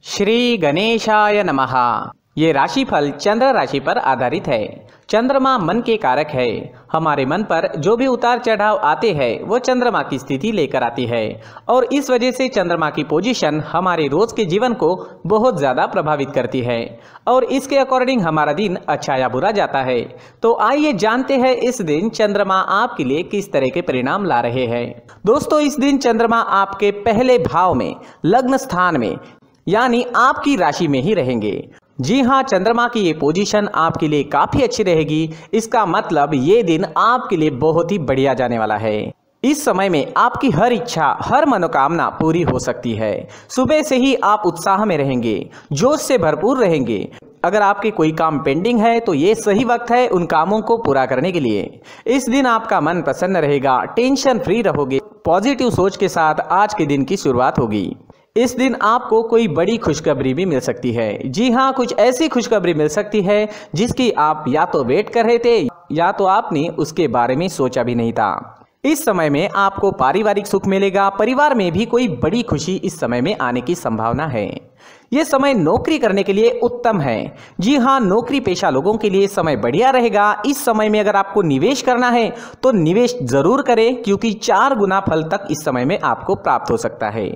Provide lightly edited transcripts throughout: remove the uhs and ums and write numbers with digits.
श्री गणेशाय नमः। ये राशिफल चंद्र राशि पर आधारित है। चंद्रमा मन के कारक है। हमारे मन पर जो भी उतार चढ़ाव आते हैं वो चंद्रमा की स्थिति लेकर आती है और इस वजह से चंद्रमा की पोजीशन हमारे रोज के जीवन को बहुत ज़्यादा प्रभावित करती है और इसके अकॉर्डिंग हमारा दिन अच्छा या बुरा जाता है। तो आइए जानते हैं इस दिन चंद्रमा आपके लिए किस तरह के परिणाम ला रहे हैं। दोस्तों, इस दिन चंद्रमा आपके पहले भाव में लग्न स्थान में यानी आपकी राशि में ही रहेंगे। जी हाँ, चंद्रमा की ये पोजीशन आपके लिए काफी अच्छी रहेगी। इसका मतलब ये दिन आपके लिए बहुत ही बढ़िया जाने वाला है। इस समय में आपकी हर इच्छा, हर मनोकामना पूरी हो सकती है। सुबह से ही आप उत्साह में रहेंगे, जोश से भरपूर रहेंगे। अगर आपके कोई काम पेंडिंग है तो ये सही वक्त है उन कामों को पूरा करने के लिए। इस दिन आपका मन प्रसन्न रहेगा, टेंशन फ्री रहोगे। पॉजिटिव सोच के साथ आज के दिन की शुरुआत होगी। इस दिन आपको कोई बड़ी खुशखबरी भी मिल सकती है। जी हाँ, कुछ ऐसी खुशखबरी मिल सकती है जिसकी आप या तो वेट कर रहे थे या तो आपने उसके बारे में सोचा भी नहीं था। इस समय में आपको पारिवारिक सुख मिलेगा। परिवार में भी कोई बड़ी खुशी इस समय में आने की संभावना है। यह समय नौकरी करने के लिए उत्तम है। जी हाँ, नौकरी पेशा लोगों के लिए समय बढ़िया रहेगा। इस समय में अगर आपको निवेश करना है तो निवेश जरूर करें क्योंकि 4 गुना फल तक इस समय में आपको प्राप्त हो सकता है।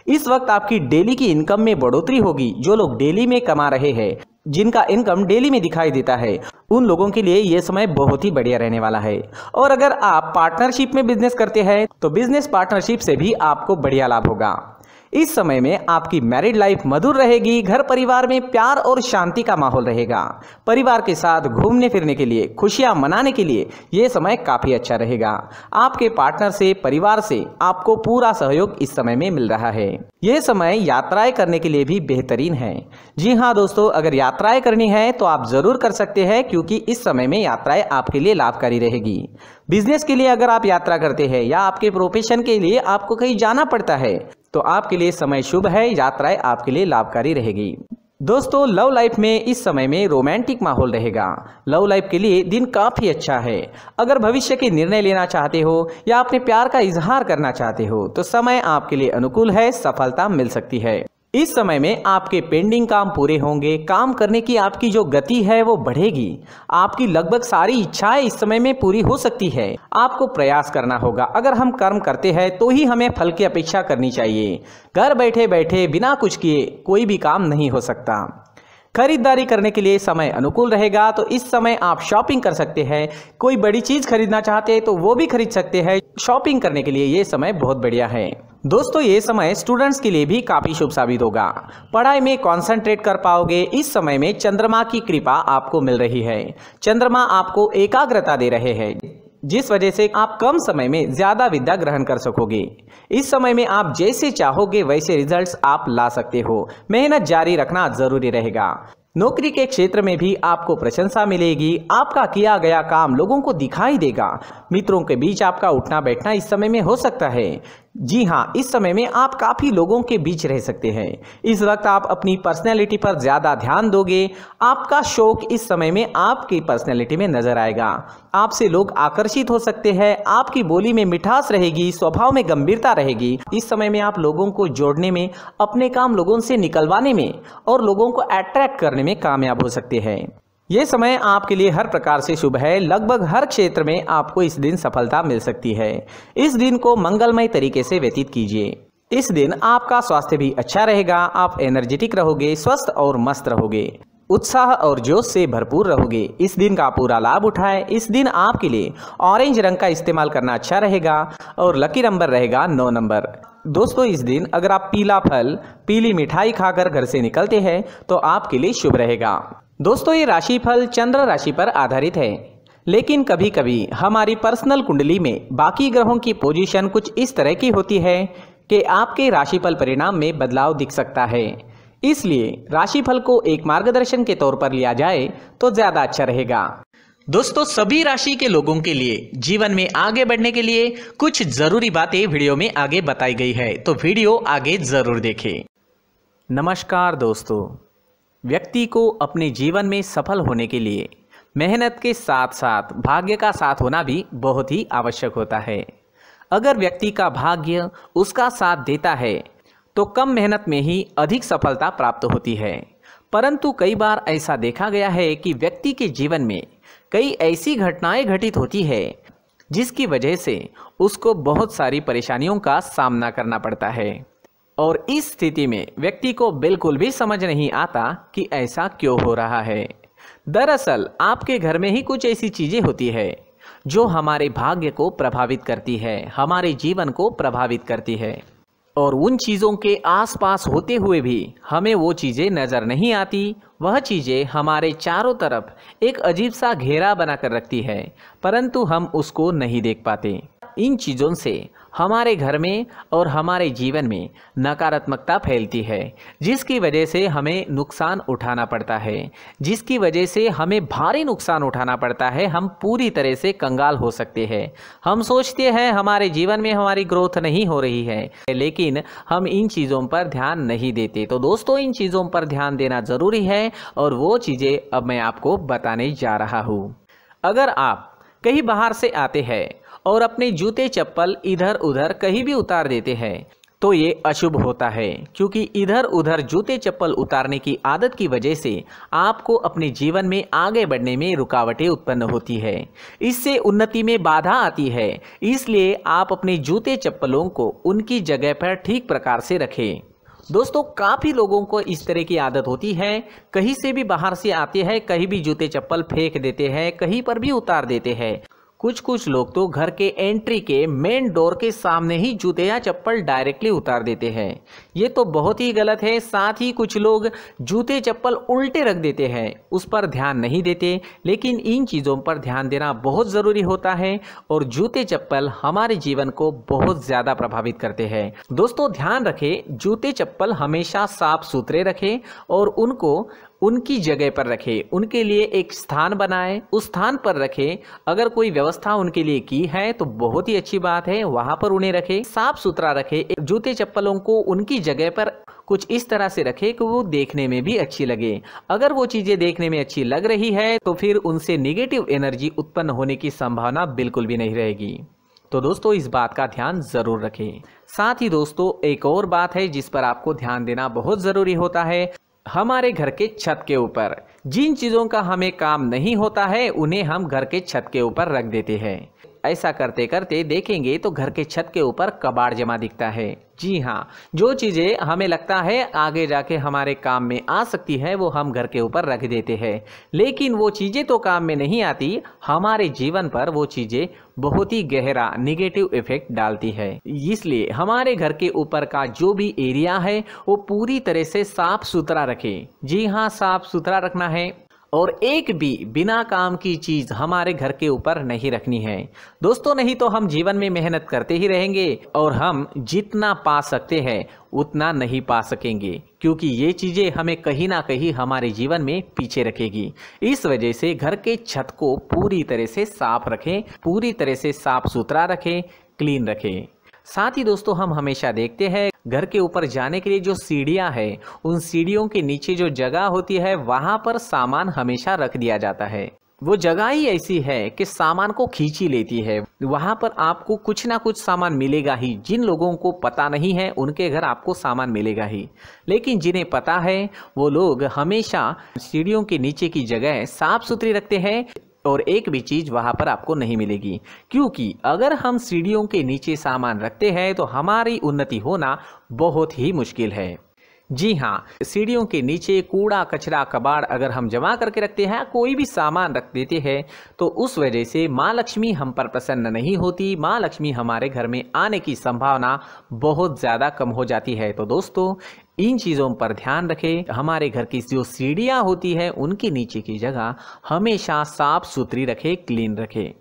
इस वक्त आपकी डेली की इनकम में बढ़ोतरी होगी। जो लोग डेली में कमा रहे हैं, जिनका इनकम डेली में दिखाई देता है, उन लोगों के लिए यह समय बहुत ही बढ़िया रहने वाला है। और अगर आप पार्टनरशिप में बिजनेस करते हैं तो बिजनेस पार्टनरशिप से भी आपको बढ़िया लाभ होगा। इस समय में आपकी मैरिड लाइफ मधुर रहेगी। घर परिवार में प्यार और शांति का माहौल रहेगा। परिवार के साथ घूमने फिरने के लिए, खुशियां मनाने के लिए यह समय काफी अच्छा रहेगा। आपके पार्टनर से, परिवार से आपको पूरा सहयोग इस समय में मिल रहा है। यह समय यात्राएं करने के लिए भी बेहतरीन है। जी हाँ दोस्तों, अगर यात्राएं करनी है तो आप जरूर कर सकते हैं क्योंकि इस समय में यात्राएं आपके लिए लाभकारी रहेगी। बिजनेस के लिए अगर आप यात्रा करते हैं या आपके प्रोफेशन के लिए आपको कहीं जाना पड़ता है तो आपके लिए समय शुभ है। यात्राएं आपके लिए लाभकारी रहेगी। दोस्तों, लव लाइफ में इस समय में रोमांटिक माहौल रहेगा। लव लाइफ के लिए दिन काफी अच्छा है। अगर भविष्य के निर्णय लेना चाहते हो या अपने प्यार का इजहार करना चाहते हो तो समय आपके लिए अनुकूल है। सफलता मिल सकती है। इस समय में आपके पेंडिंग काम पूरे होंगे। काम करने की आपकी जो गति है वो बढ़ेगी। आपकी लगभग सारी इच्छाएं इस समय में पूरी हो सकती है। आपको प्रयास करना होगा। अगर हम कर्म करते हैं तो ही हमें फल की अपेक्षा करनी चाहिए। घर बैठे बैठे बिना कुछ किए कोई भी काम नहीं हो सकता। खरीदारी करने के लिए समय अनुकूल रहेगा। तो इस समय आप शॉपिंग कर सकते हैं। कोई बड़ी चीज खरीदना चाहते हैं तो वो भी खरीद सकते हैं। शॉपिंग करने के लिए ये समय बहुत बढ़िया है। दोस्तों, ये समय स्टूडेंट्स के लिए भी काफी शुभ साबित होगा। पढ़ाई में कंसंट्रेट कर पाओगे। इस समय में चंद्रमा की कृपा आपको मिल रही है। चंद्रमा आपको एकाग्रता दे रहे हैं जिस वजह से आप कम समय में ज्यादा विद्या ग्रहण कर सकोगे। इस समय में आप जैसे चाहोगे वैसे रिजल्ट्स आप ला सकते हो। मेहनत जारी रखना जरूरी रहेगा। नौकरी के क्षेत्र में भी आपको प्रशंसा मिलेगी। आपका किया गया काम लोगों को दिखाई देगा। मित्रों के बीच आपका उठना बैठना इस समय में हो सकता है। जी हाँ, इस समय में आप काफी लोगों के बीच रह सकते हैं। इस वक्त आप अपनी पर्सनैलिटी पर ज्यादा ध्यान दोगे। आपका शौक इस समय में आपकी पर्सनैलिटी में नजर आएगा। आपसे लोग आकर्षित हो सकते हैं। आपकी बोली में मिठास रहेगी, स्वभाव में गंभीरता रहेगी। इस समय में आप लोगों को जोड़ने में, अपने काम लोगों से निकलवाने में और लोगों को अट्रैक्ट करने में कामयाब हो सकते हैं। ये समय आपके लिए हर प्रकार से शुभ है। लगभग हर क्षेत्र में आपको इस दिन सफलता मिल सकती है। इस दिन को मंगलमय तरीके से व्यतीत कीजिए। इस दिन आपका स्वास्थ्य भी अच्छा रहेगा। आप एनर्जेटिक रहोगे, स्वस्थ और मस्त रहोगे, उत्साह और जोश से भरपूर रहोगे। इस दिन का पूरा लाभ उठाएं। इस दिन आपके लिए ऑरेंज रंग का इस्तेमाल करना अच्छा रहेगा और लकी नंबर रहेगा 9 नंबर। दोस्तों, इस दिन अगर आप पीला फल, पीली मिठाई खाकर घर से निकलते हैं तो आपके लिए शुभ रहेगा। दोस्तों, ये राशिफल चंद्र राशि पर आधारित है, लेकिन कभी कभी हमारी पर्सनल कुंडली में बाकी ग्रहों की पोजीशन कुछ इस तरह की होती है कि आपके राशिफल परिणाम में बदलाव दिख सकता है। इसलिए राशिफल को एक मार्गदर्शन के तौर पर लिया जाए तो ज्यादा अच्छा रहेगा। दोस्तों, सभी राशि के लोगों के लिए जीवन में आगे बढ़ने के लिए कुछ जरूरी बातें वीडियो में आगे बताई गई है, तो वीडियो आगे जरूर देखें। नमस्कार दोस्तों, व्यक्ति को अपने जीवन में सफल होने के लिए मेहनत के साथ साथ भाग्य का साथ होना भी बहुत ही आवश्यक होता है। अगर व्यक्ति का भाग्य उसका साथ देता है तो कम मेहनत में ही अधिक सफलता प्राप्त होती है। परंतु कई बार ऐसा देखा गया है कि व्यक्ति के जीवन में कई ऐसी घटनाएं घटित होती है जिसकी वजह से उसको बहुत सारी परेशानियों का सामना करना पड़ता है, और इस स्थिति में व्यक्ति को बिल्कुल भी समझ नहीं आता कि ऐसा क्यों हो रहा है। दरअसल आपके घर में ही कुछ ऐसी चीजें होती है जो हमारे भाग्य को प्रभावित करती है, हमारे जीवन को प्रभावित करती है, और उन चीज़ों के आसपास होते हुए भी हमें वो चीज़ें नज़र नहीं आती। वह चीज़ें हमारे चारों तरफ एक अजीब सा घेरा बनाकर रखती है, परंतु हम उसको नहीं देख पाते। इन चीज़ों से हमारे घर में और हमारे जीवन में नकारात्मकता फैलती है, जिसकी वजह से हमें नुकसान उठाना पड़ता है, जिसकी वजह से हमें भारी नुकसान उठाना पड़ता है। हम पूरी तरह से कंगाल हो सकते हैं। हम सोचते हैं हमारे जीवन में हमारी ग्रोथ नहीं हो रही है, लेकिन हम इन चीज़ों पर ध्यान नहीं देते। तो दोस्तों, इन चीज़ों पर ध्यान देना ज़रूरी है, और वो चीज़ें अब मैं आपको बताने जा रहा हूँ। अगर आप कहीं बाहर से आते हैं और अपने जूते चप्पल इधर उधर कहीं भी उतार देते हैं तो ये अशुभ होता है, क्योंकि इधर उधर जूते चप्पल उतारने की आदत की वजह से आपको अपने जीवन में आगे बढ़ने में रुकावटें उत्पन्न होती है। इससे उन्नति में बाधा आती है। इसलिए आप अपने जूते चप्पलों को उनकी जगह पर ठीक प्रकार से रखें। दोस्तों, काफ़ी लोगों को इस तरह की आदत होती है, कहीं से भी बाहर से आते हैं, कहीं भी जूते चप्पल फेंक देते हैं, कहीं पर भी उतार देते हैं। कुछ लोग तो घर के एंट्री के मेन डोर के सामने ही जूते या चप्पल डायरेक्टली उतार देते हैं। ये तो बहुत ही गलत है। साथ ही कुछ लोग जूते चप्पल उल्टे रख देते हैं, उस पर ध्यान नहीं देते। लेकिन इन चीज़ों पर ध्यान देना बहुत ज़रूरी होता है, और जूते चप्पल हमारे जीवन को बहुत ज़्यादा प्रभावित करते हैं। दोस्तों, ध्यान रखें, जूते चप्पल हमेशा साफ सुथरे रखें और उनको उनकी जगह पर रखें। उनके लिए एक स्थान बनाएं, उस स्थान पर रखें। अगर कोई व्यवस्था उनके लिए की है तो बहुत ही अच्छी बात है, वहां पर उन्हें रखें, साफ सुथरा रखें। जूते चप्पलों को उनकी जगह पर कुछ इस तरह से रखें कि वो देखने में भी अच्छी लगे। अगर वो चीज़ें देखने में अच्छी लग रही है तो फिर उनसे नेगेटिव एनर्जी उत्पन्न होने की संभावना बिल्कुल भी नहीं रहेगी। तो दोस्तों, इस बात का ध्यान ज़रूर रखें। साथ ही दोस्तों, एक और बात है जिस पर आपको ध्यान देना बहुत ज़रूरी होता है। हमारे घर के छत के ऊपर जिन चीज़ों का हमें काम नहीं होता है उन्हें हम घर के छत के ऊपर रख देते हैं। ऐसा करते करते देखेंगे तो घर के छत के ऊपर कबाड़ जमा दिखता है। जी हाँ, जो चीज़ें हमें लगता है आगे जाके हमारे काम में आ सकती है वो हम घर के ऊपर रख देते हैं, लेकिन वो चीज़ें तो काम में नहीं आती। हमारे जीवन पर वो चीज़ें बहुत ही गहरा नेगेटिव इफेक्ट डालती है। इसलिए हमारे घर के ऊपर का जो भी एरिया है वो पूरी तरह से साफ सुथरा रखें। जी हाँ, साफ सुथरा रखना है, और एक भी बिना काम की चीज़ हमारे घर के ऊपर नहीं रखनी है। दोस्तों, नहीं तो हम जीवन में मेहनत करते ही रहेंगे और हम जितना पा सकते हैं उतना नहीं पा सकेंगे, क्योंकि ये चीज़ें हमें कहीं ना कहीं हमारे जीवन में पीछे रखेगी। इस वजह से घर के छत को पूरी तरह से साफ रखें, पूरी तरह से साफ सुथरा रखें, क्लीन रखें। साथ ही दोस्तों, हम हमेशा देखते हैं घर के ऊपर जाने के लिए जो सीढ़ियां हैं, उन सीढ़ियों के नीचे जो जगह होती है वहां पर सामान हमेशा रख दिया जाता है। वो जगह ही ऐसी है कि सामान को खींच ही लेती है। वहां पर आपको कुछ ना कुछ सामान मिलेगा ही। जिन लोगों को पता नहीं है उनके घर आपको सामान मिलेगा ही, लेकिन जिन्हें पता है वो लोग हमेशा सीढ़ियों के नीचे की जगह साफ सुथरी रखते हैं, और एक भी चीज़ वहाँ पर आपको नहीं मिलेगी। क्योंकि अगर हम सीढ़ियों के नीचे सामान रखते हैं तो हमारी उन्नति होना बहुत ही मुश्किल है। जी हाँ, सीढ़ियों के नीचे कूड़ा कचरा कबाड़ अगर हम जमा करके रखते हैं, कोई भी सामान रख देते हैं, तो उस वजह से माँ लक्ष्मी हम पर प्रसन्न नहीं होती। माँ लक्ष्मी हमारे घर में आने की संभावना बहुत ज़्यादा कम हो जाती है। तो दोस्तों, इन चीज़ों पर ध्यान रखें। हमारे घर की जो सीढ़ियाँ होती है उनके नीचे की जगह हमेशा साफ सुथरी रखें, क्लीन रखें।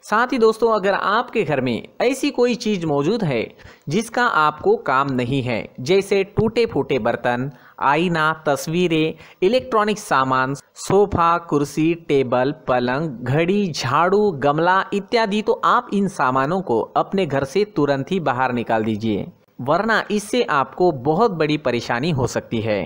साथ ही दोस्तों, अगर आपके घर में ऐसी कोई चीज़ मौजूद है जिसका आपको काम नहीं है, जैसे टूटे फूटे बर्तन, आईना, तस्वीरें, इलेक्ट्रॉनिक सामान, सोफा, कुर्सी, टेबल, पलंग, घड़ी, झाड़ू, गमला इत्यादि, तो आप इन सामानों को अपने घर से तुरंत ही बाहर निकाल दीजिए, वरना इससे आपको बहुत बड़ी परेशानी हो सकती है।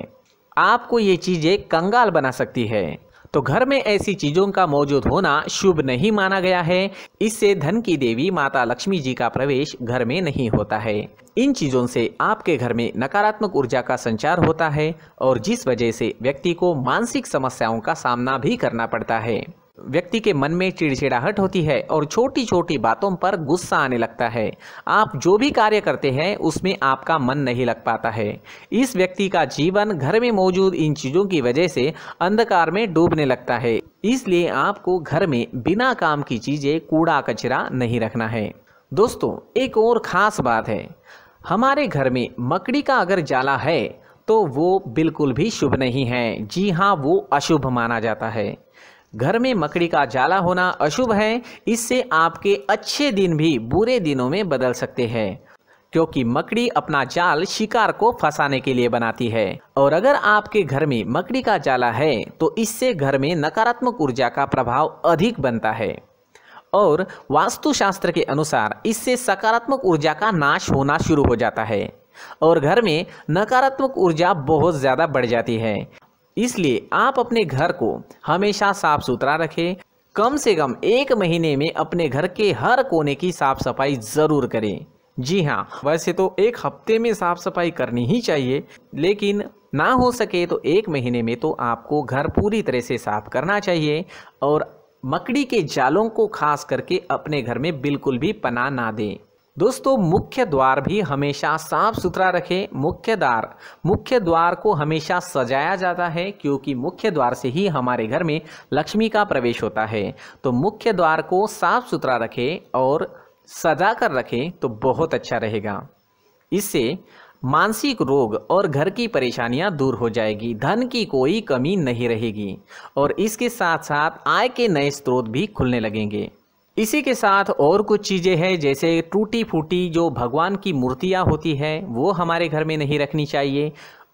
आपको ये चीज़ें कंगाल बना सकती है। तो घर में ऐसी चीजों का मौजूद होना शुभ नहीं माना गया है। इससे धन की देवी माता लक्ष्मी जी का प्रवेश घर में नहीं होता है। इन चीजों से आपके घर में नकारात्मक ऊर्जा का संचार होता है और जिस वजह से व्यक्ति को मानसिक समस्याओं का सामना भी करना पड़ता है। व्यक्ति के मन में चिड़चिड़ाहट होती है और छोटी छोटी बातों पर गुस्सा आने लगता है। आप जो भी कार्य करते हैं उसमें आपका मन नहीं लग पाता है। इस व्यक्ति का जीवन घर में मौजूद इन चीज़ों की वजह से अंधकार में डूबने लगता है। इसलिए आपको घर में बिना काम की चीज़ें, कूड़ा कचरा नहीं रखना है। दोस्तों, एक और ख़ास बात है, हमारे घर में मकड़ी का अगर जाला है तो वो बिल्कुल भी शुभ नहीं है। जी हाँ, वो अशुभ माना जाता है। घर में मकड़ी का जाला होना अशुभ है। इससे आपके अच्छे दिन भी बुरे दिनों में बदल सकते हैं, क्योंकि मकड़ी अपना जाल शिकार को फंसाने के लिए बनाती है। और अगर आपके घर में मकड़ी का जाला है तो इससे घर में नकारात्मक ऊर्जा का प्रभाव अधिक बनता है और वास्तुशास्त्र के अनुसार इससे सकारात्मक ऊर्जा का नाश होना शुरू हो जाता है और घर में नकारात्मक ऊर्जा बहुत ज़्यादा बढ़ जाती है। इसलिए आप अपने घर को हमेशा साफ सुथरा रखें। कम से कम 1 महीने में अपने घर के हर कोने की साफ सफाई ज़रूर करें। जी हाँ, वैसे तो 1 हफ्ते में साफ सफाई करनी ही चाहिए, लेकिन ना हो सके तो 1 महीने में तो आपको घर पूरी तरह से साफ करना चाहिए। और मकड़ी के जालों को खास करके अपने घर में बिल्कुल भी पनाह ना दें। दोस्तों, मुख्य द्वार भी हमेशा साफ सुथरा रखें। मुख्य द्वार को हमेशा सजाया जाता है, क्योंकि मुख्य द्वार से ही हमारे घर में लक्ष्मी का प्रवेश होता है। तो मुख्य द्वार को साफ सुथरा रखें और सजा कर रखें तो बहुत अच्छा रहेगा। इससे मानसिक रोग और घर की परेशानियां दूर हो जाएगी, धन की कोई कमी नहीं रहेगी और इसके साथ साथ आय के नए स्रोत भी खुलने लगेंगे। इसी के साथ और कुछ चीज़ें हैं, जैसे टूटी फूटी जो भगवान की मूर्तियां होती है वो हमारे घर में नहीं रखनी चाहिए।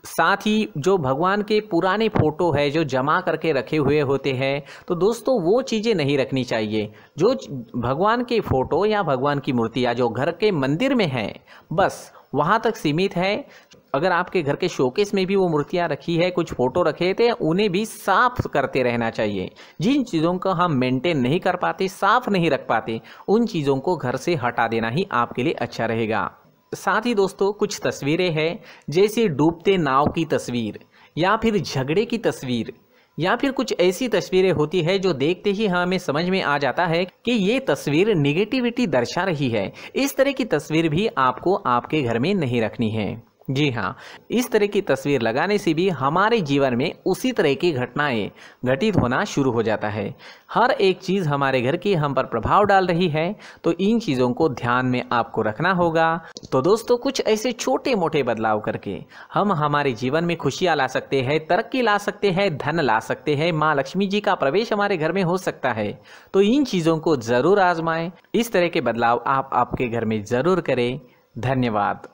साथ ही जो भगवान के पुराने फ़ोटो है जो जमा करके रखे हुए होते हैं, तो दोस्तों वो चीज़ें नहीं रखनी चाहिए। जो भगवान के फ़ोटो या भगवान की मूर्तियाँ जो घर के मंदिर में हैं, बस वहाँ तक सीमित है। अगर आपके घर के शोकेस में भी वो मूर्तियाँ रखी है, कुछ फ़ोटो रखे थे, उन्हें भी साफ करते रहना चाहिए। जिन चीज़ों को हम मेंटेन नहीं कर पाते, साफ नहीं रख पाते, उन चीज़ों को घर से हटा देना ही आपके लिए अच्छा रहेगा। साथ ही दोस्तों, कुछ तस्वीरें हैं, जैसे डूबते नाव की तस्वीर या फिर झगड़े की तस्वीर या फिर कुछ ऐसी तस्वीरें होती है जो देखते ही हमें समझ में आ जाता है कि ये तस्वीर निगेटिविटी दर्शा रही है। इस तरह की तस्वीर भी आपको आपके घर में नहीं रखनी है। जी हाँ, इस तरह की तस्वीर लगाने से भी हमारे जीवन में उसी तरह की घटनाएं घटित होना शुरू हो जाता है। हर एक चीज़ हमारे घर की हम पर प्रभाव डाल रही है, तो इन चीज़ों को ध्यान में आपको रखना होगा। तो दोस्तों, कुछ ऐसे छोटे मोटे बदलाव करके हम हमारे जीवन में खुशियाँ ला सकते हैं, तरक्की ला सकते हैं, धन ला सकते हैं, माँ लक्ष्मी जी का प्रवेश हमारे घर में हो सकता है। तो इन चीज़ों को ज़रूर आजमाएं। इस तरह के बदलाव आप आपके घर में ज़रूर करें। धन्यवाद।